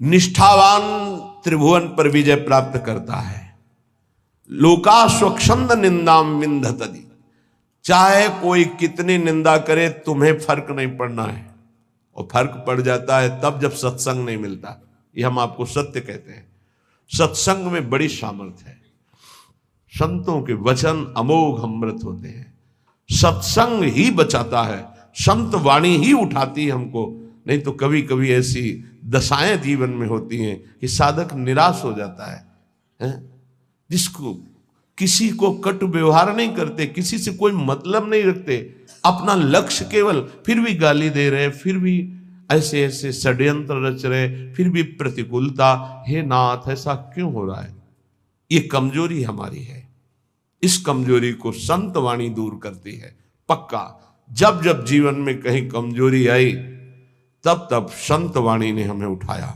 निष्ठावान त्रिभुवन पर विजय प्राप्त करता है। लोका स्वच्छंद निंदाम विंधतति, चाहे कोई कितनी निंदा करे तुम्हें फर्क नहीं पड़ना है, और फर्क पड़ जाता है तब जब सत्संग नहीं मिलता। ये हम आपको सत्य कहते हैं। सत्संग में बड़ी सामर्थ्य है। संतों के वचन अमोघ अमृत होते हैं। सत्संग ही बचाता है, संत वाणी ही उठाती है हमको। नहीं तो कभी कभी ऐसी दशाएं जीवन में होती हैं कि साधक निराश हो जाता है, जिसको किसी को कटु व्यवहार नहीं करते, किसी से कोई मतलब नहीं रखते, अपना लक्ष्य केवल, फिर भी गाली दे रहे, फिर भी ऐसे ऐसे षड्यंत्र रच रहे, फिर भी प्रतिकूलता। हे नाथ, ऐसा क्यों हो रहा है? ये कमजोरी हमारी है। इस कमजोरी को संत वाणी दूर करती है। पक्का जब जब जीवन में कहीं कमजोरी आई तब तब संत वाणी ने हमें उठाया,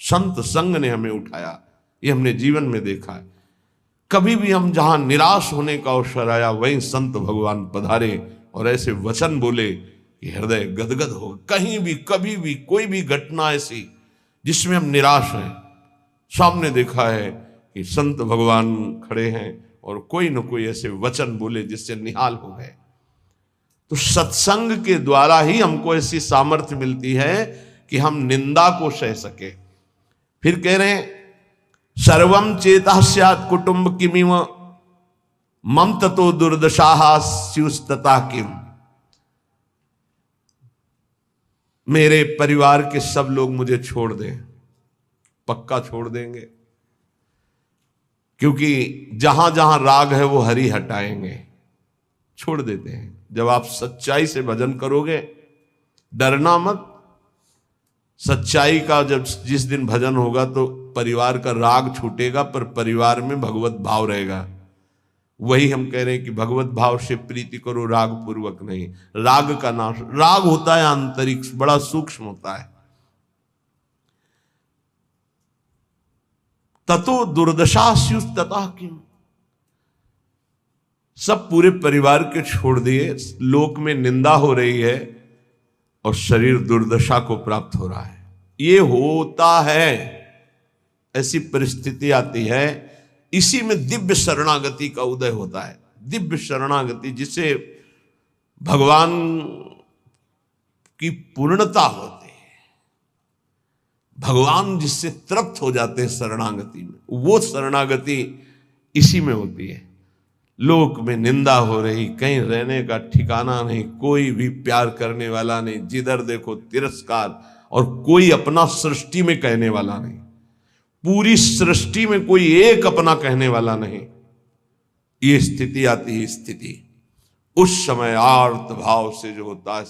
संत संग ने हमें उठाया। ये हमने जीवन में देखा है। कभी भी हम जहां निराश होने का अवसर आया, वहीं संत भगवान पधारे और ऐसे वचन बोले कि हृदय गदगद हो। कहीं भी कभी भी कोई भी घटना ऐसी जिसमें हम निराश हैं, सामने देखा है कि संत भगवान खड़े हैं और कोई न कोई ऐसे वचन बोले जिससे निहाल हो गए। तो सत्संग के द्वारा ही हमको ऐसी सामर्थ्य मिलती है कि हम निंदा को सह सके। फिर कह रहे हैं सर्वम चेता स्यात् कुटुंब किमिव मम ततो दुर्दशाः स्युस्तता किम। मेरे परिवार के सब लोग मुझे छोड़ दें, पक्का छोड़ देंगे, क्योंकि जहां जहां राग है वो हरि हटाएंगे, छोड़ देते हैं। जब आप सच्चाई से भजन करोगे, डरना मत। सच्चाई का जब जिस दिन भजन होगा तो परिवार का राग छूटेगा, पर परिवार में भगवत भाव रहेगा। वही हम कह रहे हैं कि भगवत भाव से प्रीति करो, राग पूर्वक नहीं। राग का नाश, राग होता है आंतरिक, बड़ा सूक्ष्म होता है। ततो दुर्दशा स्युस्तता किम। सब पूरे परिवार के छोड़ दिए, लोक में निंदा हो रही है और शरीर दुर्दशा को प्राप्त हो रहा है। ये होता है, ऐसी परिस्थिति आती है। इसी में दिव्य शरणागति का उदय होता है। दिव्य शरणागति जिसे भगवान की पूर्णता होती है, भगवान जिससे तृप्त हो जाते हैं शरणागति में, वो शरणागति इसी में होती है। लोक में निंदा हो रही, कहीं रहने का ठिकाना नहीं, कोई भी प्यार करने वाला नहीं, जिधर देखो तिरस्कार, और कोई अपना सृष्टि में कहने वाला नहीं। पूरी सृष्टि में कोई एक अपना कहने वाला नहीं। ये स्थिति आती है। स्थिति उस समय आर्त भाव से जो होता है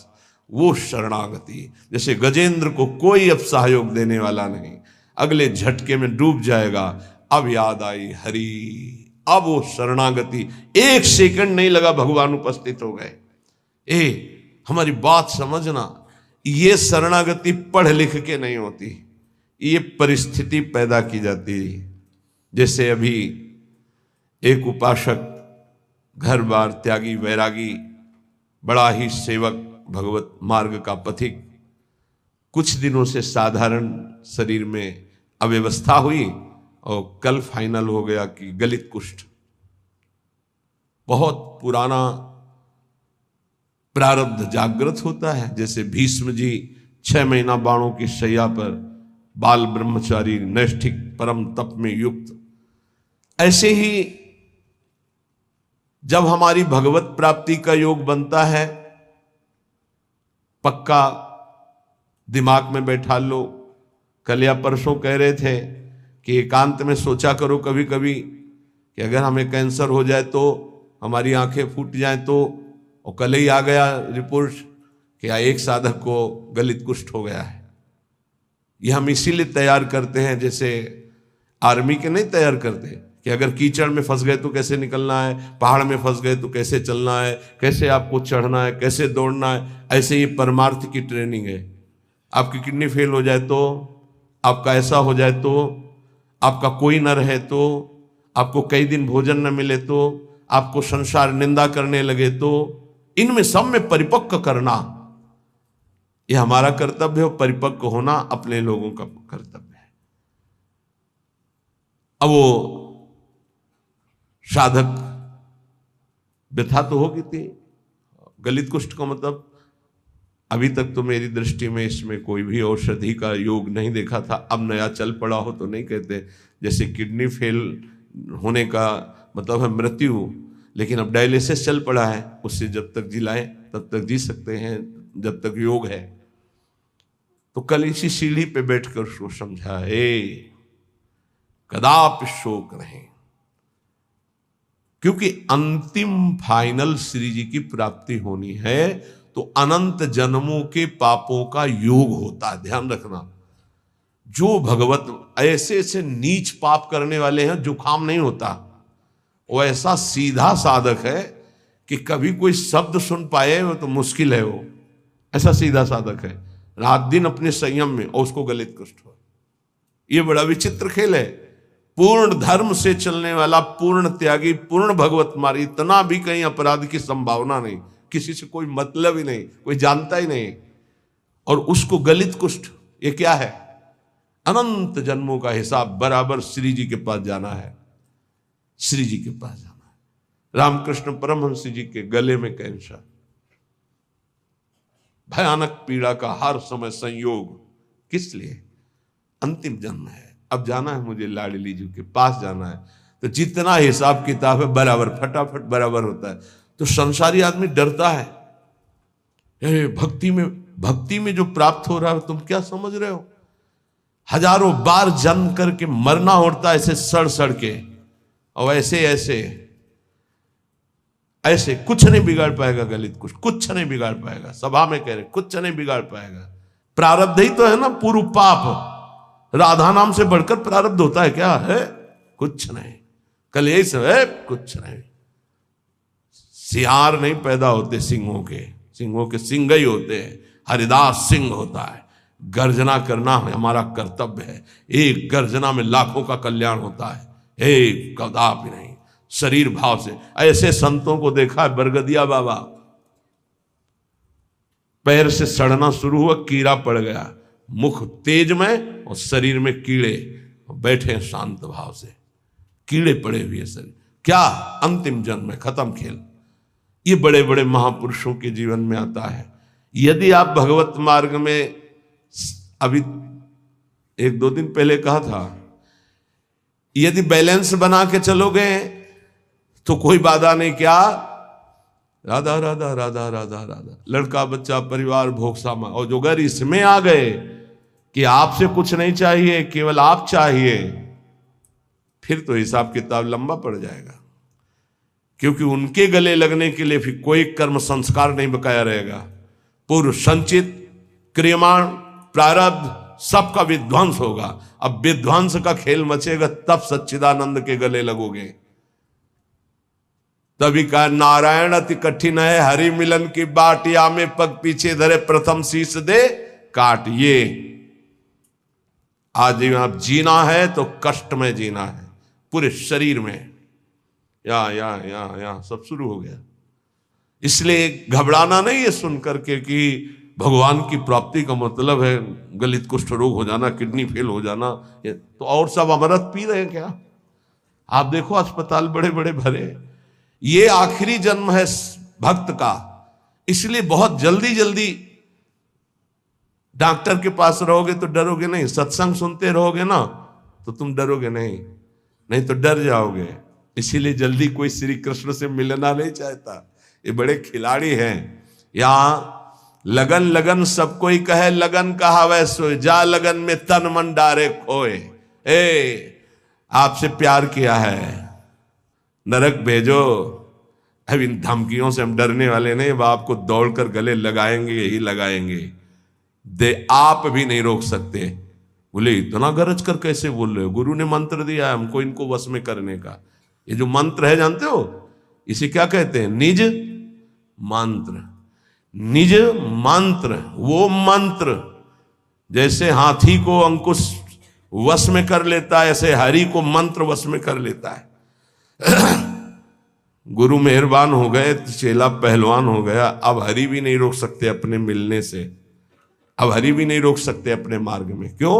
वो शरणागति। जैसे गजेंद्र को कोई अब सहयोग देने वाला नहीं, अगले झटके में डूब जाएगा। अब याद आई हरि, अब वो शरणागति, एक सेकंड नहीं लगा, भगवान उपस्थित हो गए। हमारी बात समझना, ये शरणागति पढ़ लिख के नहीं होती, ये परिस्थिति पैदा की जाती है। जैसे अभी एक उपासक, घर बार त्यागी, वैरागी, बड़ा ही सेवक, भगवत मार्ग का पथिक, कुछ दिनों से साधारण शरीर में अव्यवस्था हुई और कल फाइनल हो गया कि गलित कुष्ठ। बहुत पुराना प्रारब्ध जागृत होता है। जैसे भीष्म जी 6 महीना बाणों की शैया पर, बाल ब्रह्मचारी, नैष्ठिक परम तप में युक्त, ऐसे ही जब हमारी भगवत प्राप्ति का योग बनता है, पक्का दिमाग में बैठा लो। कल या परसों कह रहे थे कि एकांत में सोचा करो कभी कभी कि अगर हमें कैंसर हो जाए तो, हमारी आंखें फूट जाएं तो, और कल ही आ गया रिपोर्ट कि एक साधक को गलित कुष्ठ हो गया है। ये हम इसीलिए तैयार करते हैं, जैसे आर्मी के नहीं तैयार करते कि अगर कीचड़ में फंस गए तो कैसे निकलना है, पहाड़ में फंस गए तो कैसे चलना है, कैसे आपको चढ़ना है, कैसे दौड़ना है। ऐसे ही परमार्थ की ट्रेनिंग है। आपकी किडनी फेल हो जाए तो, आपका ऐसा हो जाए तो, आपका कोई न रहे तो, आपको कई दिन भोजन न मिले तो, आपको संसार निंदा करने लगे तो, इनमें सब में परिपक्व करना ये हमारा कर्तव्य है। परिपक्व होना अपने लोगों का कर्तव्य है। अब वो साधक व्यथा तो होगी थी। गलित कुष्ठ का मतलब अभी तक तो मेरी दृष्टि में इसमें कोई भी औषधि का योग नहीं देखा था। अब नया चल पड़ा हो तो नहीं कहते, जैसे किडनी फेल होने का मतलब है मृत्यु, लेकिन अब डायलिसिस चल पड़ा है, उससे जब तक जिलाएं तब तक जी सकते हैं जब तक योग है। तो कल इसी सीढ़ी पे बैठकर उसको समझा, कदापि शोक नहीं, क्योंकि अंतिम फाइनल श्री जी की प्राप्ति होनी है तो अनंत जन्मों के पापों का योग होता है। ध्यान रखना, जो भगवत ऐसे ऐसे नीच पाप करने वाले हैं जुकाम नहीं होता, वो ऐसा सीधा साधक है कि कभी कोई शब्द सुन पाए वो तो मुश्किल है। वो ऐसा सीधा साधक है, रात दिन अपने संयम में, और उसको गलित कुष्ठ हो। ये बड़ा विचित्र खेल है। पूर्ण धर्म से चलने वाला, पूर्ण त्यागी, पूर्ण भगवत मार्गी, इतना भी कहीं अपराध की संभावना नहीं, किसी से कोई मतलब ही नहीं, कोई जानता ही नहीं, और उसको गलित कुष्ठ। ये क्या है? अनंत जन्मों का हिसाब बराबर श्री जी के पास जाना है, श्री जी के पास जाना है। रामकृष्ण परमहंस जी के गले में कैंसर, भयानक पीड़ा का हर समय संयोग, किस लिए? अंतिम जन्म है, अब जाना है मुझे लाडली जी के पास जाना है। तो जितना हिसाब किताब है बराबर फटाफट बराबर होता है। तो संसारी आदमी डरता है, भक्ति में जो प्राप्त हो रहा है तुम क्या समझ रहे हो? हजारों बार जन्म करके मरना होता है ऐसे सड़ सड़ के, और ऐसे ऐसे ऐसे कुछ नहीं बिगाड़ पाएगा गलित कुछ नहीं बिगाड़ पाएगा। सभा में कह रहे कुछ नहीं बिगाड़ पाएगा। प्रारब्ध ही तो है ना, पूर्व पाप। राधा नाम से बढ़कर प्रारब्ध होता है क्या? है कुछ नहीं। कल यही सब है, कुछ नहीं। सियार नहीं पैदा होते सिंहों के सिंह ही होते हैं। हरिदास सिंह होता है। गर्जना करना हमारा कर्तव्य है। एक गर्जना में लाखों का कल्याण होता है, एक कदापि नहीं। शरीर भाव से ऐसे संतों को देखा है। बरगदिया बाबा, पैर से सड़ना शुरू हुआ, कीड़ा पड़ गया, मुख तेज में और शरीर में कीड़े, बैठे शांत भाव से, कीड़े पड़े हुए शरीर। क्या अंतिम जन्म में खत्म खेल। ये बड़े बड़े महापुरुषों के जीवन में आता है। यदि आप भगवत मार्ग में, अभी एक दो दिन पहले कहा था, यदि बैलेंस बना के चलोगे तो कोई बाधा नहीं। क्या? राधा राधा राधा राधा राधा, लड़का बच्चा परिवार भोग सामा। और जो अगर इसमें आ गए कि आपसे कुछ नहीं चाहिए, केवल आप चाहिए, फिर तो हिसाब किताब लंबा पड़ जाएगा। क्योंकि उनके गले लगने के लिए फिर कोई कर्म संस्कार नहीं बकाया रहेगा। पूर्व संचित क्रियमाण प्रारब्ध सबका विध्वंस होगा। अब विध्वंस का खेल मचेगा तब सच्चिदानंद के गले लगोगे। तभी कहा नारायण अति कठिन है, हरि मिलन की बाट, या में पग पीछे धरे प्रथम शीश दे काट। ये आज आप जीना है तो कष्ट में जीना है, पूरे शरीर में। या सब शुरू हो गया। इसलिए घबराना नहीं है सुन करके कि भगवान की प्राप्ति का मतलब है गलित कुष्ठ रोग हो जाना, किडनी फेल हो जाना। तो और सब अमृत पी रहे हैं क्या? आप देखो अस्पताल बड़े बड़े भरे। ये आखिरी जन्म है भक्त का, इसलिए बहुत जल्दी जल्दी डॉक्टर के पास रहोगे तो डरोगे नहीं। सत्संग सुनते रहोगे ना तो तुम डरोगे नहीं तो डर जाओगे। इसीलिए जल्दी कोई श्री कृष्ण से मिलना नहीं चाहता। ये बड़े खिलाड़ी हैं। यहां लगन लगन सबको ही कहे, लगन कहा वैसो, जा लगन में तन मन डारे खोए। आपसे प्यार किया है, नरक भेजो। अब इन धमकियों से हम डरने वाले नहीं। अब आपको दौड़कर गले लगाएंगे ही लगाएंगे। आप भी नहीं रोक सकते। बोले इतना गरज कर कैसे बोल रहे हो? गुरु ने मंत्र दिया है हमको इनको वश में करने का। ये जो मंत्र है जानते हो इसे क्या कहते हैं? निज मंत्र। निज मंत्र, वो मंत्र जैसे हाथी को अंकुश वश में कर लेता है, ऐसे हरि को मंत्र वश में कर लेता है। गुरु मेहरबान हो गए तो चेला पहलवान हो गया। अब हरि भी नहीं रोक सकते अपने मिलने से, अब हरि भी नहीं रोक सकते अपने मार्ग में। क्यों?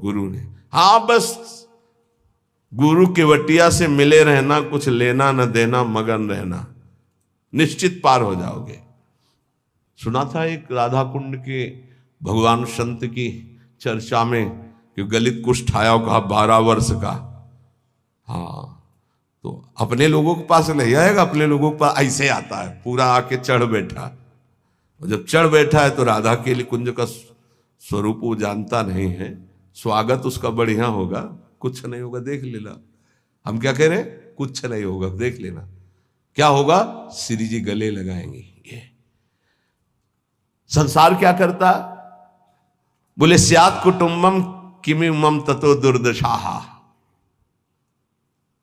गुरु ने। हाँ बस गुरु केवटिया से मिले रहना, कुछ लेना न देना, मगन रहना, निश्चित पार हो जाओगे। सुना था एक राधा कुंड के भगवान संत की चर्चा में कि गलित कुष्ठ आया, कहा 12 वर्ष का। हाँ, तो अपने लोगों के पास नहीं आएगा, अपने लोगों के पास ऐसे आता है, पूरा आके चढ़ बैठा। और जब चढ़ बैठा है तो राधा के लिए कुंज का स्वरूप वो जानता नहीं है, स्वागत उसका बढ़िया होगा, कुछ नहीं होगा, देख लेना। हम क्या कह रहे हैं? कुछ नहीं होगा, देख लेना। क्या होगा? श्री जी गले लगाएंगे। ये संसार क्या करता? बोले स्यात् कुटुंबम किमिमम ततो दुर्दशा।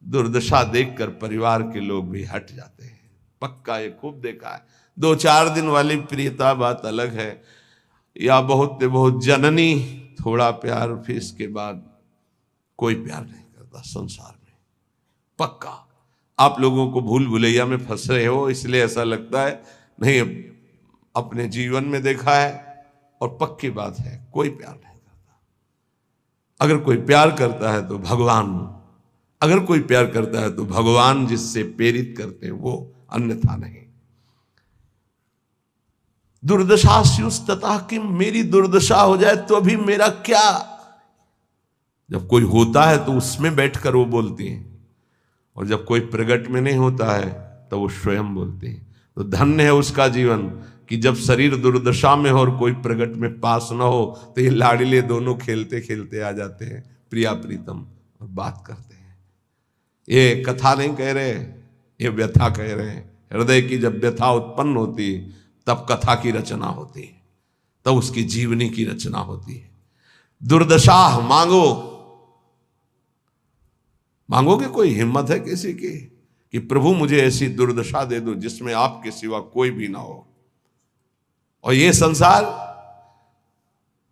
दुर्दशा देखकर परिवार के लोग भी हट जाते हैं। पक्का, ये खूब देखा है। 2-4 दिन वाली प्रियता बात अलग है, या बहुत बहुत जननी थोड़ा प्यार, फिर इसके बाद कोई प्यार नहीं करता संसार में। पक्का आप लोगों को भूल भुलैया में फंस रहे हो, इसलिए ऐसा लगता है। नहीं, अपने जीवन में देखा है और पक्की बात है, कोई प्यार नहीं करता। अगर कोई प्यार करता है तो भगवान, अगर कोई प्यार करता है तो भगवान जिससे प्रेरित करते हैं वो, अन्यथा नहीं। दुर्दशा स्युस्तता, कि मेरी दुर्दशा हो जाए तो अभी मेरा क्या। जब कोई होता है तो उसमें बैठकर वो बोलती हैं, और जब कोई प्रगट में नहीं होता है तो वो स्वयं बोलते हैं। तो धन्य है उसका जीवन कि जब शरीर दुर्दशा में हो और कोई प्रगट में पास ना हो, तो ये लाडले दोनों खेलते खेलते आ जाते हैं, प्रिया प्रीतम, और बात करते हैं। ये कथा नहीं कह रहे, ये व्यथा कह रहे हैं। हृदय की जब व्यथा उत्पन्न होती है तब कथा की रचना होती है, तब उसकी जीवनी की रचना होती है। दुर्दशा मांगो, मांगोगे? कोई हिम्मत है किसी की कि प्रभु मुझे ऐसी दुर्दशा दे दो जिसमें आपके सिवा कोई भी ना हो। और ये संसार,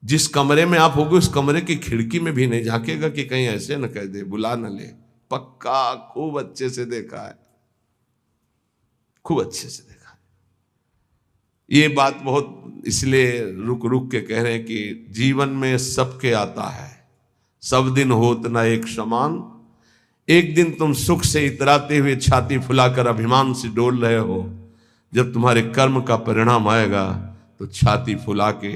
जिस कमरे में आप होगे उस कमरे की खिड़की में भी नहीं झांकेगा कि कहीं ऐसे न कह दे, बुला न ले। पक्का, खूब अच्छे से देखा है, खूब अच्छे से देखा है। ये बात बहुत इसलिए रुक रुक के कह रहे हैं कि जीवन में सबके आता है, सब दिन होत ना एक समान। एक दिन तुम सुख से इतराते हुए छाती फुलाकर अभिमान से डोल रहे हो, जब तुम्हारे कर्म का परिणाम आएगा तो छाती फुला के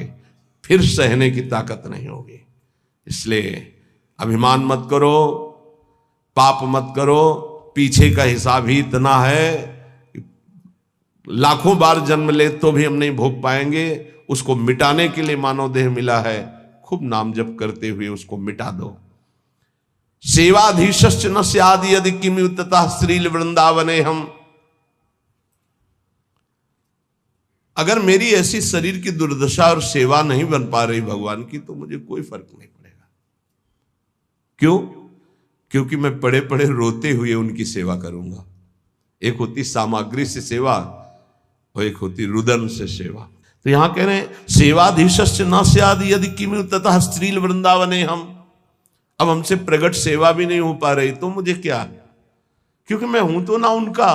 फिर सहने की ताकत नहीं होगी। इसलिए अभिमान मत करो, पाप मत करो। पीछे का हिसाब ही इतना है कि लाखों बार जन्म ले तो भी हम नहीं भोग पाएंगे। उसको मिटाने के लिए मानव देह मिला है, खूब नाम जप करते हुए उसको मिटा दो। सेवाधीशश्च न स्याद् यदि किमुततः श्रील वृंदावने हम। अगर मेरी ऐसी शरीर की दुर्दशा और सेवा नहीं बन पा रही भगवान की, तो मुझे कोई फर्क नहीं पड़ेगा। क्यों? क्योंकि मैं पड़े पड़े रोते हुए उनकी सेवा करूंगा। एक होती सामग्री से सेवा और एक होती रुदन से सेवा। तो यहां कह रहे हैं सेवाधीशश्च न स्याद् यदि किमुततः श्रील वृंदावने हम। अब हमसे प्रगट सेवा भी नहीं हो पा रही तो मुझे क्या, क्योंकि मैं हूं तो ना उनका।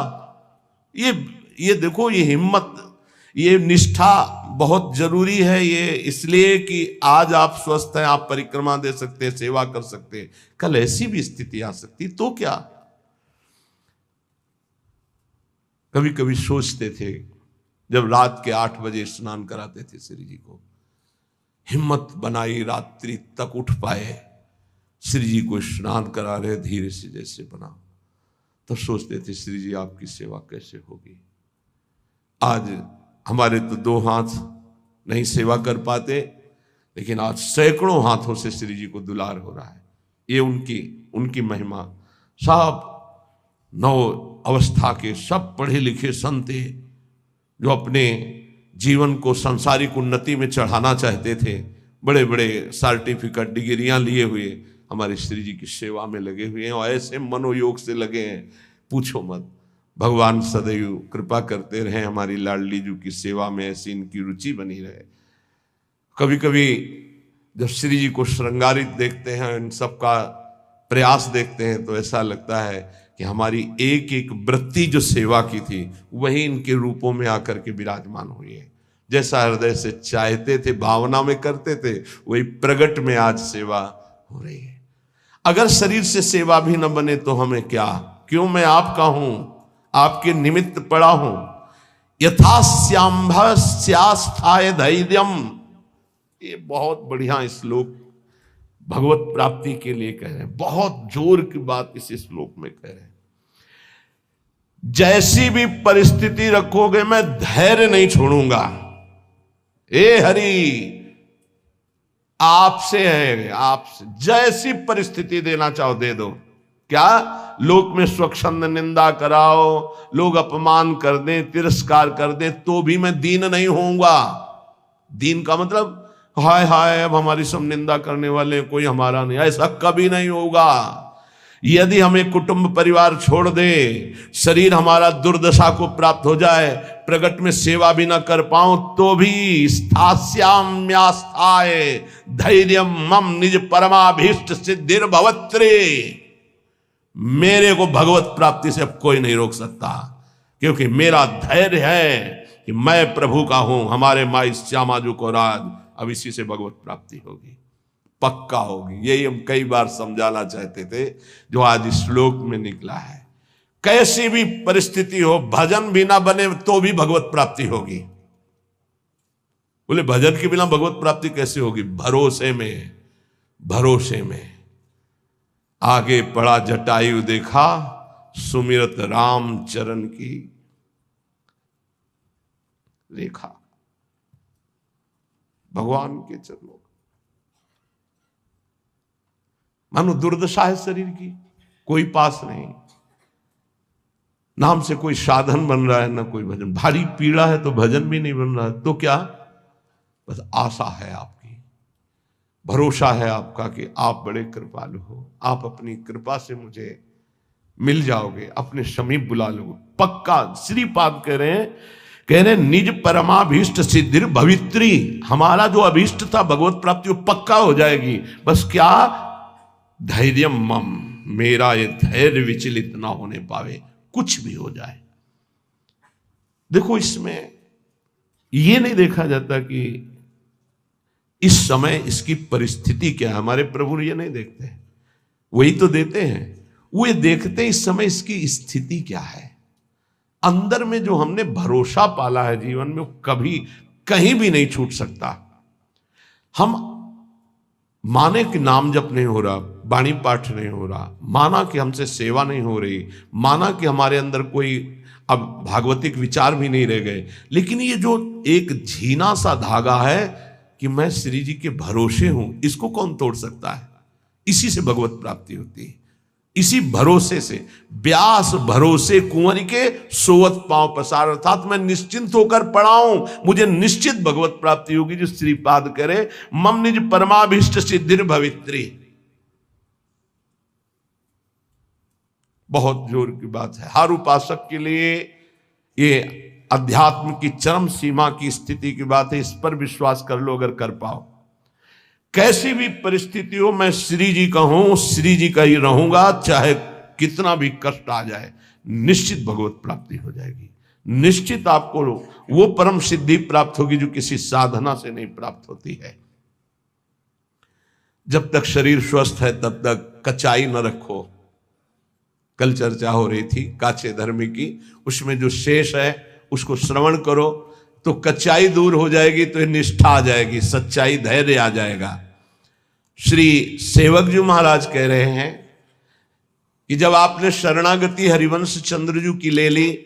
ये देखो, ये हिम्मत, ये निष्ठा बहुत जरूरी है। ये इसलिए कि आज आप स्वस्थ हैं, आप परिक्रमा दे सकते हैं, सेवा कर सकते हैं। कल ऐसी भी स्थिति आ सकती तो क्या। कभी कभी सोचते थे, जब रात के 8 बजे स्नान कराते थे श्री जी को, हिम्मत बनाई रात्रि तक उठ पाए, श्री जी को स्नान करा रहे धीरे से जैसे बना, तो सोचते थे श्री जी आपकी सेवा कैसे होगी। आज हमारे तो 2 हाथ नहीं सेवा कर पाते, लेकिन आज सैकड़ों हाथों से श्री जी को दुलार हो रहा है। ये उनकी महिमा। सब 9 अवस्था के सब पढ़े लिखे संत जो अपने जीवन को सांसारिक उन्नति में चढ़ाना चाहते थे, बड़े बड़े सर्टिफिकेट डिग्रियां लिए हुए हमारे श्री जी की सेवा में लगे हुए हैं, और ऐसे मनोयोग से लगे हैं, पूछो मत। भगवान सदैव कृपा करते रहे हमारी लाडली जी की सेवा में, ऐसी इनकी रुचि बनी रहे। कभी कभी जब श्री जी को श्रृंगारित देखते हैं, इन सब का प्रयास देखते हैं, तो ऐसा लगता है कि हमारी एक एक वृत्ति जो सेवा की थी वही इनके रूपों में आकर के विराजमान हुई है। जैसा हृदय से चाहते थे, भावना में करते थे, वही प्रगट में आज सेवा हो रही है। अगर शरीर से सेवा भी न बने तो हमें क्या, क्यों मैं आपका हूं, आपके निमित्त पड़ा हूं। यथा श्याम्भस्यास्थाय धैर्यम, ये बहुत बढ़िया श्लोक भगवत प्राप्ति के लिए कह रहे हैं, बहुत जोर की बात इस श्लोक में कह रहे हैं। जैसी भी परिस्थिति रखोगे मैं धैर्य नहीं छोड़ूंगा। ए हरि, आपसे है, आपसे जैसी परिस्थिति देना चाहो दे दो। क्या लोक में स्वच्छंद निंदा कराओ, लोग अपमान कर दें, तिरस्कार कर दें, तो भी मैं दीन नहीं होऊंगा। दीन का मतलब हाय हाय अब हमारी सब निंदा करने वाले, कोई हमारा नहीं, ऐसा कभी नहीं होगा। यदि हमें कुटुंब परिवार छोड़ दे, शरीर हमारा दुर्दशा को प्राप्त हो जाए, प्रगट में सेवा भी ना कर पाऊं, तो भी स्थास्याम्यास्थाय धैर्यम मम निज परमाभीष्ट सिद्धिर भवत्रे, मेरे को भगवत प्राप्ति से अब कोई नहीं रोक सकता, क्योंकि मेरा धैर्य है कि मैं प्रभु का हूं। हमारे माई श्यामाजू को राज, अब इसी से भगवत प्राप्ति होगी, पक्का होगी। यही हम कई बार समझाना चाहते थे, जो आज इस श्लोक में निकला है। कैसी भी परिस्थिति हो, भजन भी ना बने तो भी भगवत प्राप्ति होगी। बोले भजन के बिना भगवत प्राप्ति कैसे होगी? भरोसे में, भरोसे में। आगे पड़ा जटायु देखा, सुमिरत राम चरण की रेखा, भगवान के चरणों। मानो दुर्दशा है शरीर की, कोई पास नहीं, नाम से कोई साधन बन रहा है, ना कोई भजन। भारी पीड़ा है तो भजन भी नहीं बन रहा है, तो क्या? बस आशा है आपकी, भरोसा है आपका कि आप बड़े कृपालु हो, आप अपनी कृपा से मुझे मिल जाओगे, अपने समीप बुला लोगे, पक्का। श्रीपाद कह रहे निज परमाभीष्ट सिद्धिर भवित्री, हमारा जो अभीष्ट था भगवत प्राप्ति वो पक्का हो जाएगी। बस क्या? धैर्य मम, मेरा ये धैर्य विचलित ना होने पावे, कुछ भी हो जाए। देखो इसमें ये नहीं देखा जाता कि इस समय इसकी परिस्थिति क्या है। हमारे प्रभु ये नहीं देखते, वही तो देते हैं। वो ये देखते हैं इस समय इसकी स्थिति क्या है। अंदर में जो हमने भरोसा पाला है जीवन में, वो कभी कहीं भी नहीं छूट सकता। हम माने कि नाम जप नहीं हो रहा, वाणी पाठ नहीं हो रहा, माना कि हमसे सेवा नहीं हो रही, माना कि हमारे अंदर कोई अब भागवतिक विचार भी नहीं रह गए, लेकिन ये जो एक झीना सा धागा है कि मैं श्री जी के भरोसे हूं, इसको कौन तोड़ सकता है? इसी से भगवत प्राप्ति होती है, इसी भरोसे से। व्यास भरोसे कुंवर के सोवत पांव पसार, अर्थात मैं निश्चिंत होकर पढ़ाऊं, मुझे निश्चित भगवत प्राप्ति होगी। जो श्रीपाद करे मम निज परमाभीष्ट सिद्धिर भवित्री, बहुत जोर की बात है। हर उपासक के लिए ये अध्यात्म की चरम सीमा की स्थिति की बात है। इस पर विश्वास कर लो अगर कर पाओ। कैसी भी परिस्थिति हो, मैं श्री जी का हूं, श्री जी का ही रहूंगा, चाहे कितना भी कष्ट आ जाए, निश्चित भगवत प्राप्ति हो जाएगी। निश्चित आपको वो परम सिद्धि प्राप्त होगी जो किसी साधना से नहीं प्राप्त होती है। जब तक शरीर स्वस्थ है तब तक कचाई न रखो। कल चर्चा हो रही थी काचे धर्म की, उसमें जो शेष है उसको श्रवण करो तो कच्चाई दूर हो जाएगी, तो निष्ठा आ जाएगी, सच्चाई धैर्य आ जाएगा। श्री सेवक जी महाराज कह रहे हैं कि जब आपने शरणागति हरिवंश चंद्रजू की ले ली,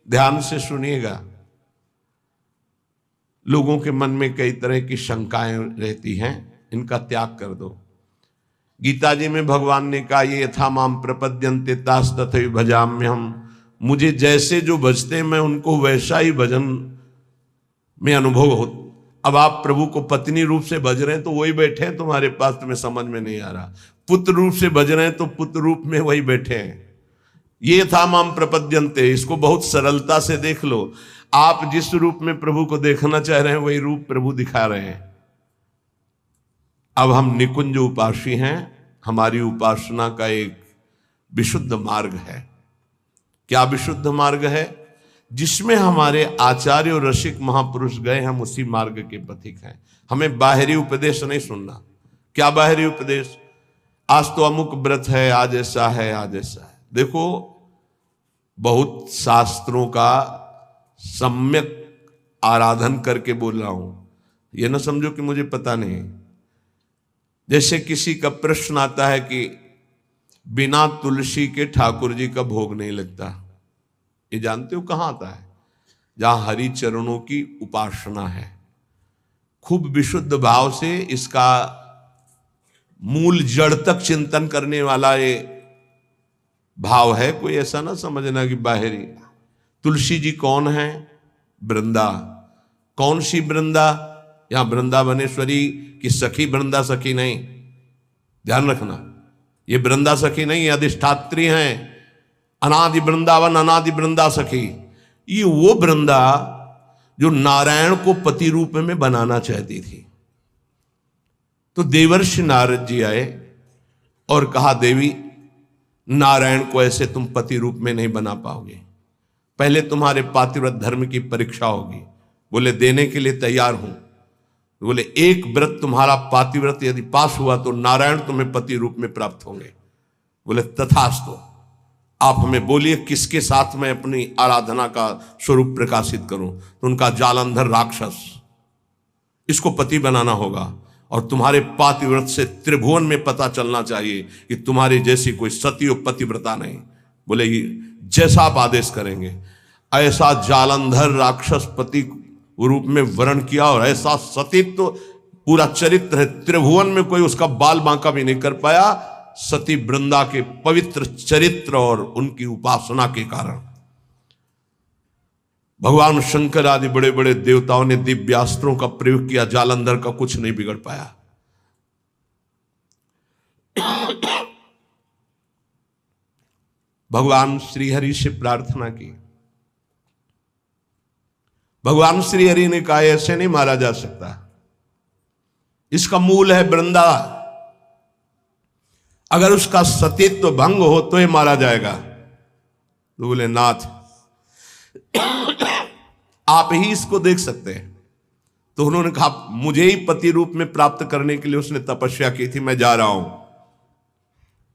ध्यान से सुनिएगा, लोगों के मन में कई तरह की शंकाएं रहती हैं, इनका त्याग कर दो। गीता जी में भगवान ने कहा ये यथा माम प्रपद्यन्ते तास तथैव भजाम्यहम्, मुझे जैसे जो भजते मैं उनको वैसा ही भजन में अनुभव हो। अब आप प्रभु को पत्नी रूप से भज रहे हैं तो वही बैठे हैं तुम्हारे पास, तुम्हें समझ में नहीं आ रहा। पुत्र रूप से भज रहे हैं तो पुत्र रूप में वही बैठे हैं। ये था माम प्रपद्यन्ते, इसको बहुत सरलता से देख लो। आप जिस रूप में प्रभु को देखना चाह रहे हैं वही रूप प्रभु दिखा रहे हैं। अब हम निकुंज उपासी हैं, हमारी उपासना का एक विशुद्ध मार्ग है। क्या विशुद्ध मार्ग है? जिसमें हमारे आचार्य और रसिक महापुरुष गए, हम उसी मार्ग के पथिक हैं। हमें बाहरी उपदेश नहीं सुनना। क्या बाहरी उपदेश? आज तो अमुक व्रत है, आज ऐसा है, आज ऐसा है। देखो, बहुत शास्त्रों का सम्यक आराधन करके बोल रहा हूं, यह ना समझो कि मुझे पता नहीं। जैसे किसी का प्रश्न आता है कि बिना तुलसी के ठाकुर जी का भोग नहीं लगता, ये जानते हो कहां आता है? जहां हरि चरणों की उपासना है, खूब विशुद्ध भाव से इसका मूल जड़ तक चिंतन करने वाला ये भाव है। कोई ऐसा ना समझना कि बाहरी। तुलसी जी कौन है? वृंदा। कौन सी वृंदा? यहां वृंदावनेश्वरी की सखी वृंदा सखी नहीं, ध्यान रखना, ये वृंदा सखी नहीं, ये अधिष्ठात्री हैं। अनादि वृंदावन, अनादि वृंदा सखी, ये वो वृंदा जो नारायण को पति रूप में बनाना चाहती थी। तो देवर्षि नारद जी आए और कहा, देवी, नारायण को ऐसे तुम पति रूप में नहीं बना पाओगे, पहले तुम्हारे पातिव्रत धर्म की परीक्षा होगी। बोले देने के लिए तैयार हूं। बोले एक व्रत तुम्हारा पातिव्रत यदि पास हुआ तो नारायण तुम्हें पति रूप में प्राप्त होंगे। बोले तथास्तु, आप हमें बोलिए किसके साथ मैं अपनी आराधना का स्वरूप प्रकाशित करूं। तो उनका जालंधर राक्षस, इसको पति बनाना होगा और तुम्हारे पातिव्रत से त्रिभुवन में पता चलना चाहिए कि तुम्हारी जैसी कोई सती और पतिव्रता नहीं। बोले जैसा आप आदेश करेंगे। ऐसा जालंधर राक्षस पति रूप में वर्ण किया और ऐसा सतीत्व तो पूरा चरित्र है, त्रिभुवन में कोई उसका बाल बांका भी नहीं कर पाया। सती वृंदा के पवित्र चरित्र और उनकी उपासना के कारण भगवान शंकर आदि बड़े बड़े देवताओं ने दिव्यास्त्रों का प्रयोग किया, जालंधर का कुछ नहीं बिगड़ पाया। भगवान श्रीहरि से प्रार्थना की। भगवान श्रीहरि ने कहा, ऐसे नहीं मारा जा सकता, इसका मूल है वृंदा, अगर उसका सतीत्व भंग हो तो ये मारा जाएगा। तो बोले नाथ, आप ही इसको देख सकते हैं। तो उन्होंने कहा, मुझे ही पति रूप में प्राप्त करने के लिए उसने तपस्या की थी, मैं जा रहा हूं।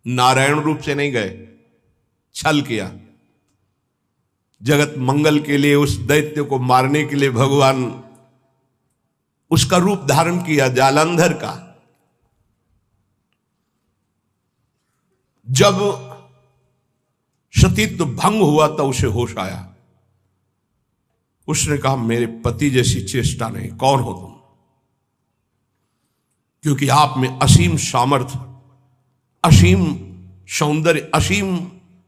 नारायण रूप से नहीं गए, छल किया। जगत मंगल के लिए उस दैत्य को मारने के लिए भगवान उसका रूप धारण किया, जालंधर का। जब सतीत्व भंग हुआ तो उसे होश आया। उसने कहा, मेरे पति जैसी चेष्टा नहीं, कौन हो तुम? क्योंकि आप में असीम सामर्थ्य, असीम सौंदर्य, असीम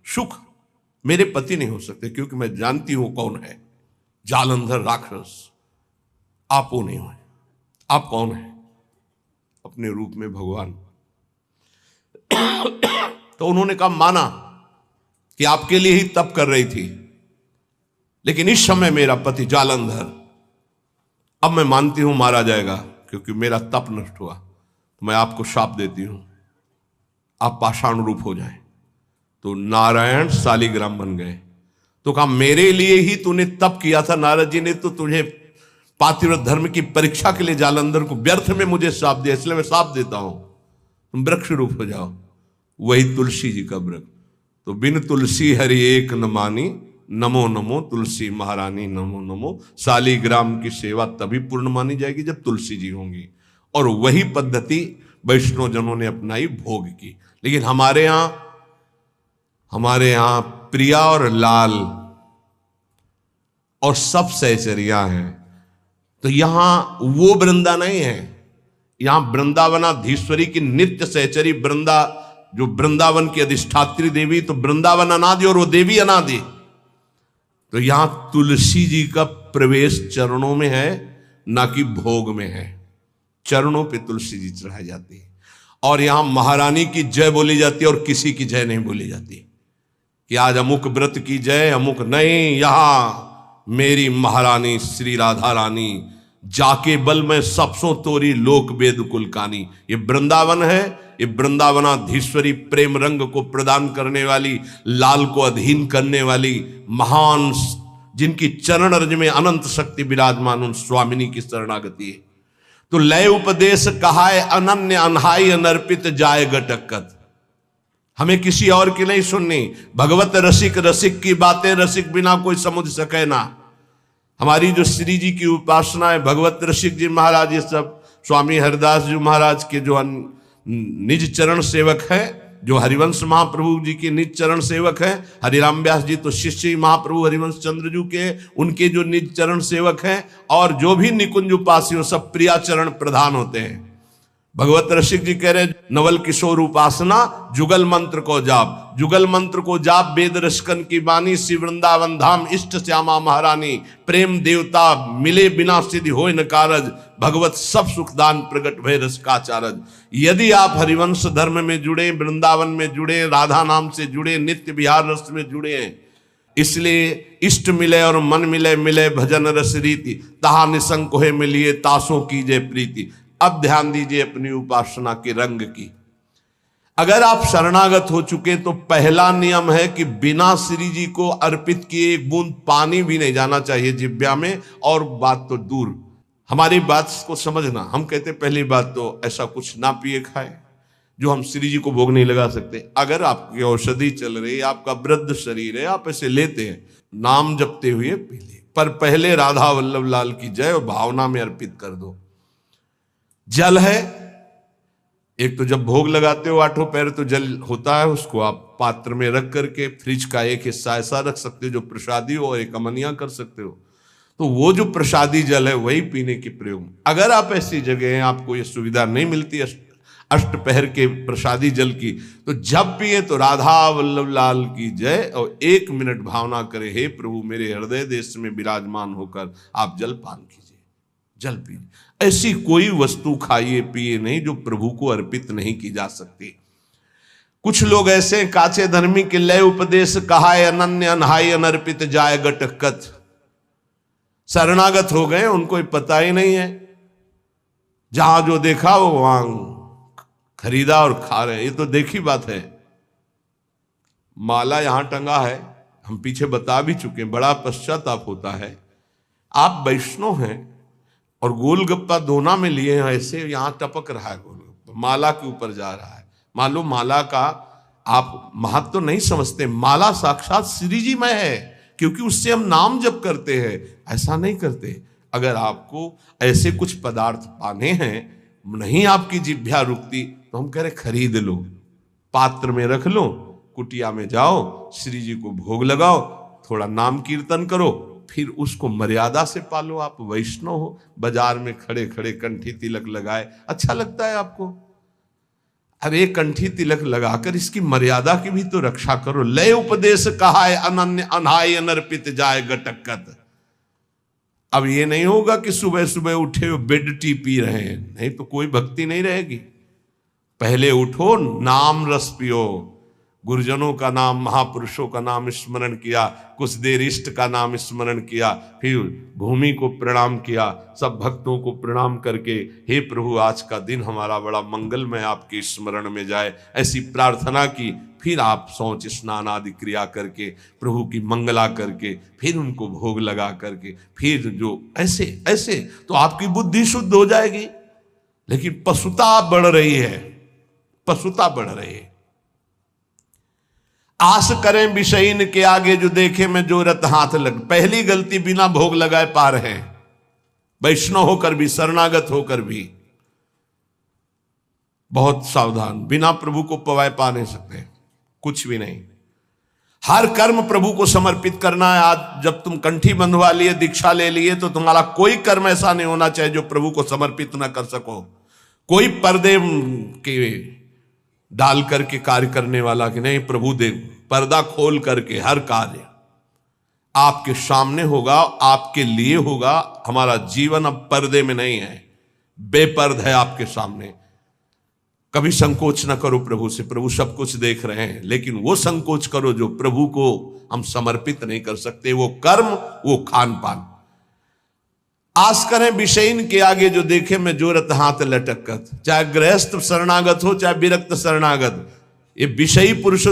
सुख मेरे पति नहीं हो सकते, क्योंकि मैं जानती हूं कौन है। जालंधर राक्षस, आप वो नहीं हो। आप कौन है? अपने रूप में भगवान। तो उन्होंने कहा, माना कि आपके लिए ही तप कर रही थी, लेकिन इस समय मेरा पति जालंधर, अब मैं मानती हूं मारा जाएगा, क्योंकि मेरा तप नष्ट हुआ। तो मैं आपको शाप देती हूं, आप पाषाण रूप हो जाएं। तो नारायण शालिग्राम बन गए। तो कहा, मेरे लिए ही तूने तप किया था, नारद जी ने तो तुझे पातिव्रत धर्म की परीक्षा के लिए जालंधर को व्यर्थ में मुझे शाप दिया, इसलिए मैं शाप देता हूं, तुम वृक्ष रूप हो जाओ। वही तुलसी जी का वृक्ष। तो बिन तुलसी हरि एक न मानी, नमो नमो तुलसी महारानी, नमो नमो। शालिग्राम की सेवा तभी पूर्ण मानी जाएगी जब तुलसी जी होंगी। और वही पद्धति वैष्णव जनों ने अपनाई, भोग की। लेकिन हमारे यहां प्रिया और लाल और सब सहचरियां हैं। तो यहां वो वृंदा नहीं है, यहां वृंदावनाधीश्वरी की नित्य सहचरी वृंदा, जो वृंदावन की अधिष्ठात्री देवी, तो वृंदावन अनादि और वो देवी अनादि। तो यहां तुलसी जी का प्रवेश चरणों में है, ना कि भोग में है। चरणों पे तुलसी जी चढ़ाई जाती है। और यहां महारानी की जय बोली जाती है और किसी की जय नहीं बोली जाती कि आज अमुक व्रत की जय, अमुक नहीं। यहां मेरी महारानी श्री राधा रानी, जाके बल में सबसों तोरी लोक वेद कुलकानी। ये वृंदावन है, ये वृंदावनाधीश्वरी प्रेम रंग को प्रदान करने वाली, लाल को अधीन करने वाली महान, जिनकी चरण रज में अनंत शक्ति विराजमान, उन स्वामिनी की शरणागति है। तो लय उपदेश कहाय अनन्य अनहाई अनर्पित जाय गटक्कत। हमें किसी और की नहीं सुननी, भगवत रसिक रसिक की बातें रसिक बिना कोई समझ सके ना। हमारी जो श्री जी की उपासना है, भगवत रसिक जी महाराज, ये सब स्वामी हरिदास जी महाराज के जो निज चरण सेवक है, जो हरिवंश महाप्रभु जी के निज चरण सेवक है, हरिराम व्यास जी तो शिष्य महाप्रभु हरिवंश चंद्र जी के, उनके जो निज चरण सेवक हैं, और जो भी निकुंज उपासी सब प्रिया चरण प्रधान होते हैं। भगवत रसिक जी कह रहे, नवल किशोर उपासना जुगल मंत्र को जाप, जुगल मंत्र को जाप वेद रसकन की बानी, श्री वृंदावन धाम इष्ट श्यामा महारानी, प्रेम देवता मिले बिना सिद्धि होय न कारज, भगवत सब सुखदान प्रगट भय रस का चारज। यदि आप हरिवंश धर्म में जुड़े, वृंदावन में जुड़े, राधा नाम से जुड़े, नित्य विहार रस में जुड़े हैं, इसलिए इष्ट मिले और मन मिले, मिले भजन रस रीति, तहा निसंक होए मिलिए तासों कीजे प्रीति। अब ध्यान दीजिए अपनी उपासना के रंग की। अगर आप शरणागत हो चुके तो पहला नियम है कि बिना श्री जी को अर्पित किए एक बूंद पानी भी नहीं जाना चाहिए जिब्या में। और बात तो दूर, हमारी बात को समझना, हम कहते पहली बात तो ऐसा कुछ ना पिए खाए जो हम श्री जी को भोग नहीं लगा सकते। अगर आपकी औषधि चल रही है, आपका वृद्ध शरीर है, आप ऐसे लेते हैं, नाम जपते हुए पी ले, पर पहले राधा वल्लभ लाल की जय और भावना में अर्पित कर दो। जल है, एक तो जब भोग लगाते हो आठों पैर तो जल होता है, उसको आप पात्र में रख करके फ्रिज का एक हिस्सा ऐसा रख सकते हो जो प्रसादी हो, और एक अमनिया कर सकते हो, तो वो जो प्रसादी जल है वही पीने की प्रयोग। अगर आप ऐसी जगह हैं आपको ये सुविधा नहीं मिलती अष्टपहर के प्रसादी जल की, तो जब पिए तो राधा वल्लभ लाल की जय और 1 मिनट भावना करे, हे प्रभु मेरे हृदय देश में विराजमान होकर आप जल पान कीजिए, जल पीजिए। ऐसी कोई वस्तु खाइए पिए नहीं जो प्रभु को अर्पित नहीं की जा सकती। कुछ लोग ऐसे काचे धर्मी के लय उपदेश कहाय अनन्य अनहाई अनर्पित जाय गटक्कत, शरणागत हो गए, उनको पता ही नहीं है, जहां जो देखा वो वहां खरीदा और खा रहे। ये तो देखी बात है। माला यहां टंगा है, हम पीछे बता भी चुके, बड़ा पश्चाताप होता है। आप वैष्णव हैं और गोलगप्पा दोना में लिए हैं, ऐसे यहां टपक रहा है गोलगप्पा, माला के ऊपर जा रहा है। मालूम माला का आप महत्व तो नहीं समझते, माला साक्षात श्री जी में है, क्योंकि उससे हम नाम जप करते हैं, ऐसा नहीं करते। अगर आपको ऐसे कुछ पदार्थ पाने हैं, नहीं आपकी जिह्वा रुकती, तो हम कह रहे खरीद लो, पात्र में रख लो, कुटिया में जाओ, श्री जी को भोग लगाओ, थोड़ा नाम कीर्तन करो, फिर उसको मर्यादा से पालो। आप वैष्णव हो, बाजार में खड़े खड़े कंठी तिलक लगाए, अच्छा लगता है आपको? अरे कंठी तिलक लगाकर इसकी मर्यादा की भी तो रक्षा करो। लय उपदेश कहाय अनन्य अनहाय अनर्पित जाय गटक्कत। अब ये नहीं होगा कि सुबह सुबह उठे हो बेड टी पी रहे हैं, नहीं तो कोई भक्ति नहीं रहेगी। पहले उठो, नाम रस पियो, गुरुजनों का नाम, महापुरुषों का नाम स्मरण किया, कुछ देर इष्ट का नाम स्मरण किया, फिर भूमि को प्रणाम किया, सब भक्तों को प्रणाम करके, हे प्रभु आज का दिन हमारा बड़ा मंगलमय आपके स्मरण में जाए, ऐसी प्रार्थना की। फिर आप शौच स्नान आदि क्रिया करके प्रभु की मंगला करके फिर उनको भोग लगा करके फिर जो ऐसे ऐसे तो आपकी बुद्धि शुद्ध हो जाएगी। लेकिन पशुता बढ़ रही है, पशुता बढ़ रही है। आस करें विषयीन के आगे जो देखे मैं जो रत हाथ लग। पहली गलती बिना भोग लगाए पा रहे हैं, वैष्णव होकर भी, शरणागत होकर भी। बहुत सावधान, बिना प्रभु को पवाए पा नहीं सकते, कुछ भी नहीं। हर कर्म प्रभु को समर्पित करना है। आज जब तुम कंठी बंधवा लिए, दीक्षा ले लिए, तो तुम्हारा कोई कर्म ऐसा नहीं होना चाहिए जो प्रभु को समर्पित ना कर सको। कोई पर्दे के डाल करके कार्य करने वाला कि नहीं, प्रभु दे पर्दा खोल करके हर कार्य आपके सामने होगा, आपके लिए होगा। हमारा जीवन अब पर्दे में नहीं है, बेपर्द है आपके सामने। कभी संकोच न करो प्रभु से, प्रभु सब कुछ देख रहे हैं, लेकिन वो संकोच करो जो प्रभु को हम समर्पित नहीं कर सकते। वो कर्म, वो खान पान। आस करें विषयीन के आगे जो देखे मैं जोरत हाथ लटकत। चाहे गृहस्थ शरणागत हो, चाहे विरक्त शरणागत, ये विषयी पुरुष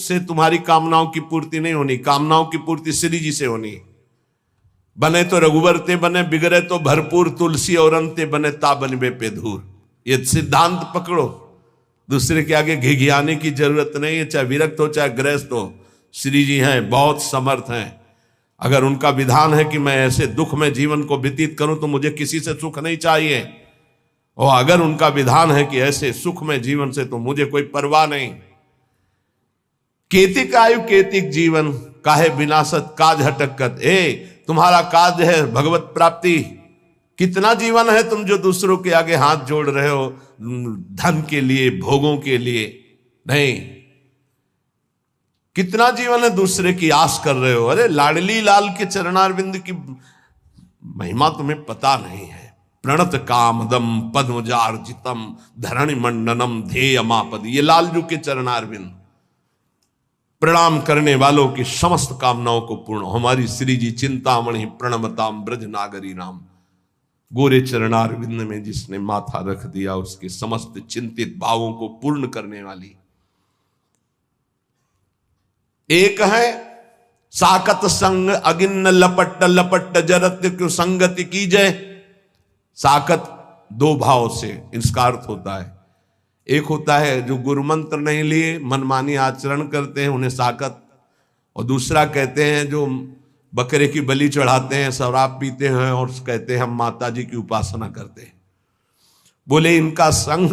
से तुम्हारी कामनाओं की पूर्ति नहीं होनी। कामनाओं की पूर्ति श्री जी से होनी। बने तो रघुवर ते बने, बिगड़े तो भरपूर तुलसी और अंते बने ता बनबे पे धूर। ये सिद्धांत पकड़ो, दूसरे के आगे घिघियाने की जरूरत नहीं है। चाहे विरक्त हो चाहे गृहस्थ हो, श्री जी हैं, बहुत समर्थ हैं। अगर उनका विधान है कि मैं ऐसे दुख में जीवन को व्यतीत करूं तो मुझे किसी से सुख नहीं चाहिए, और अगर उनका विधान है कि ऐसे सुख में जीवन से तो मुझे कोई परवाह नहीं। केतिक आयु केतिक जीवन, काहे विनाशत काज हटकत। तुम्हारा काज है भगवत प्राप्ति, कितना जीवन है तुम जो दूसरों के आगे हाथ जोड़ रहे हो धन के लिए, भोगों के लिए नहीं। कितना जीवन है दूसरे की आस कर रहे हो। अरे लाडली लाल के चरणारविंद की महिमा तुम्हें पता नहीं है। प्रणत कामदम पद्मजार्जितम धरणि मंडनम ध्येयमापद, ये लालजू के चरणारविंद, प्रणाम करने वालों की समस्त कामनाओं को पूर्ण। हमारी श्री जी चिंतामणि प्रणमताम ब्रज नागरी नाम, गोरे चरणारविंद में जिसने माथा रख दिया उसके समस्त चिंतित भावों को पूर्ण करने वाली। एक है साकत संग अगिन्न लपट लपट जरत क्यों संगति की जय। साकत दो भाव से इसका अर्थ होता है, एक होता है जो गुरु मंत्र नहीं लिए मनमानी आचरण करते हैं उन्हें साकत, और दूसरा कहते हैं जो बकरे की बलि चढ़ाते हैं, शराब पीते हैं और कहते हैं हम माता जी की उपासना करते हैं। बोले इनका संग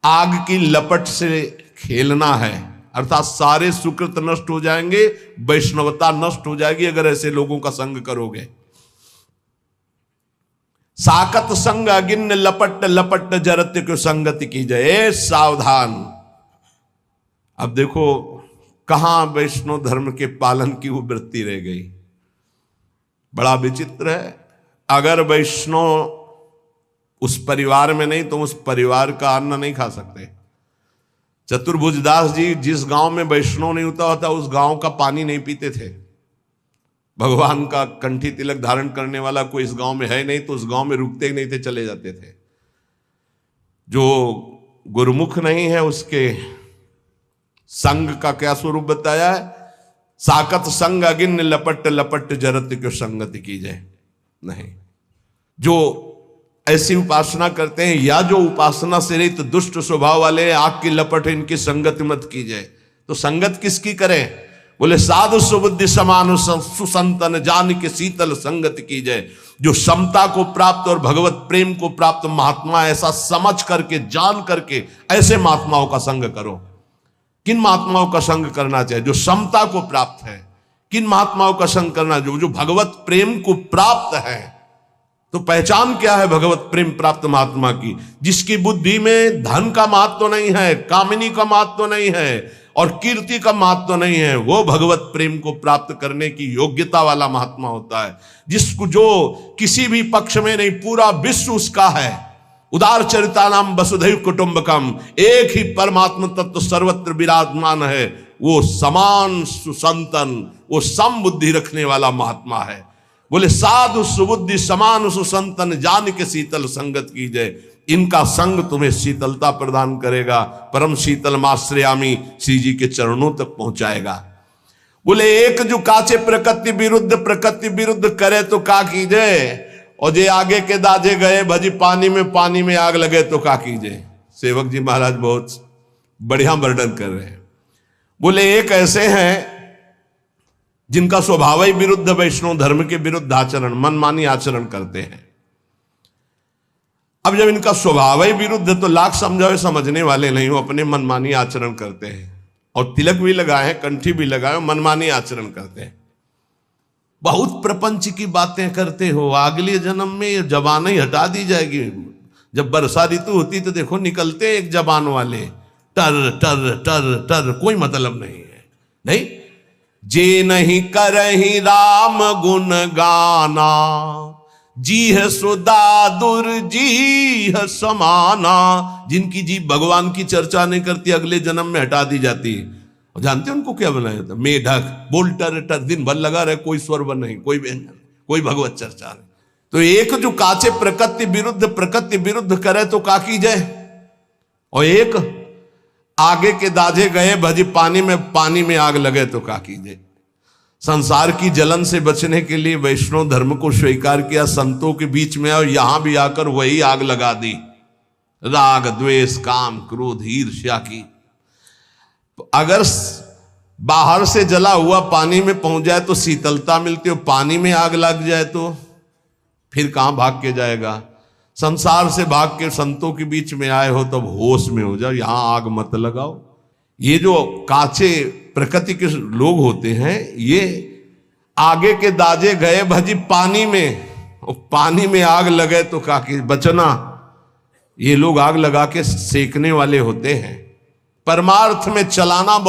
आग की लपट से खेलना है, अर्थात सारे सुकृत नष्ट हो जाएंगे, वैष्णवता नष्ट हो जाएगी अगर ऐसे लोगों का संग करोगे। साकत संग अगिन्न लपट लपट जरत को संगति की जय। सावधान। अब देखो कहां वैष्णव धर्म के पालन की वो वृत्ति रह गई। बड़ा विचित्र है। अगर वैष्णव उस परिवार में नहीं तो उस परिवार का अन्न नहीं खा सकते। चतुर्भुजदास जी जिस गांव में वैष्णव नहीं होता होता उस गांव का पानी नहीं पीते थे। भगवान का कंठी तिलक धारण करने वाला कोई इस गांव में है नहीं तो उस गांव में रुकते ही नहीं थे, चले जाते थे। जो गुरुमुख नहीं है उसके संग का क्या स्वरूप बताया है। साकत संग अगिन्न लपट लपट जरत क्यों संगति की जाए। नहीं, जो ऐसी उपासना करते हैं या जो उपासना से रहित दुष्ट स्वभाव वाले आग की लपट इनकी संगति मत की जाए। तो संगत किसकी करें। बोले साधु सुबुद्धि समान सुसंतन जान के शीतल संगति की जाए। जो समता को प्राप्त और भगवत प्रेम को प्राप्त महात्मा, ऐसा समझ करके जान करके ऐसे महात्माओं का संग करो। किन महात्माओं का संग करना चाहिए। जो समता को प्राप्त है। किन महात्माओं का संग करना, जो भगवत प्रेम को प्राप्त है। तो पहचान क्या है भगवत प्रेम प्राप्त महात्मा की। जिसकी बुद्धि में धन का महत्व नहीं है, कामिनी का महत्व नहीं है और कीर्ति का महत्व नहीं है, वो भगवत प्रेम को प्राप्त करने की योग्यता वाला महात्मा होता है। जिसको जो किसी भी पक्ष में नहीं, पूरा विश्व उसका है। उदार चरिता नाम वसुधैव कुटुंबकम, एक ही परमात्मा तत्व सर्वत्र विराजमान है। वो समान सुसंतन, वो सम बुद्धि रखने वाला महात्मा है। बोले साधु सुबुद्धि समान सुसंतन जान के शीतल संगत की जय। इनका संग तुम्हें शीतलता प्रदान करेगा, परम शीतल माश्रयामी श्री जी के चरणों तक पहुंचाएगा। बोले एक जो काचे प्रकृति विरुद्ध करे तो का कीजे, और जे आगे के दाजे गए भजी पानी में आग लगे तो का कीजे। सेवक जी महाराज बहुत बढ़िया वर्णन कर रहे हैं। बोले एक ऐसे हैं जिनका स्वभाव ही विरुद्ध, वैष्णव धर्म के विरुद्ध आचरण, मनमानी आचरण करते हैं। अब जब इनका स्वभाव ही विरुद्ध है तो लाख समझावे समझने वाले नहीं हो, अपने मनमानी आचरण करते हैं और तिलक भी लगाए हैं, कंठी भी लगाए, मनमानी आचरण करते हैं। बहुत प्रपंच की बातें करते हो। अगले जन्म में ये जबान ही हटा दी जाएगी। जब वर्षा ऋतु होती तो देखो निकलते एक जबान वाले, टर टर टर टर, कोई मतलब नहीं है। नहीं, जे नहीं करही राम गुण गाना, जी है सुदादुर जी है समाना। जिनकी जी भगवान की चर्चा नहीं करती अगले जन्म में हटा दी जाती है। और जानते हैं उनको क्या बनाया जाता है। मेढक बोल टर टर दिन भर लगा रहे, कोई स्वर नहीं, कोई व्यंजन, कोई भगवत चर्चा नहीं। तो एक जो काचे प्रकृति विरुद्ध करे तो का की जाए, और एक आगे के दाजे गए भजी पानी में आग लगे तो का कीजिए। संसार की जलन से बचने के लिए वैष्णव धर्म को स्वीकार किया, संतों के बीच में और यहां भी आकर वही आग लगा दी, राग द्वेष काम क्रोध ईर्ष्या की। अगर बाहर से जला हुआ पानी में पहुंच जाए तो शीतलता मिलती है, पानी में आग लग जाए तो फिर कहां भाग के जाएगा। संसार से भाग के संतों के बीच में आए हो तब होश में हो जाओ, यहां आग मत लगाओ। ये जो काचे प्रकृति के लोग होते हैं, ये आगे के दाजे गए भजी पानी में, और पानी में आग लगे तो काकी बचना। ये लोग आग लगा के सेकने वाले होते हैं। परमार्थ में चलाना बहुत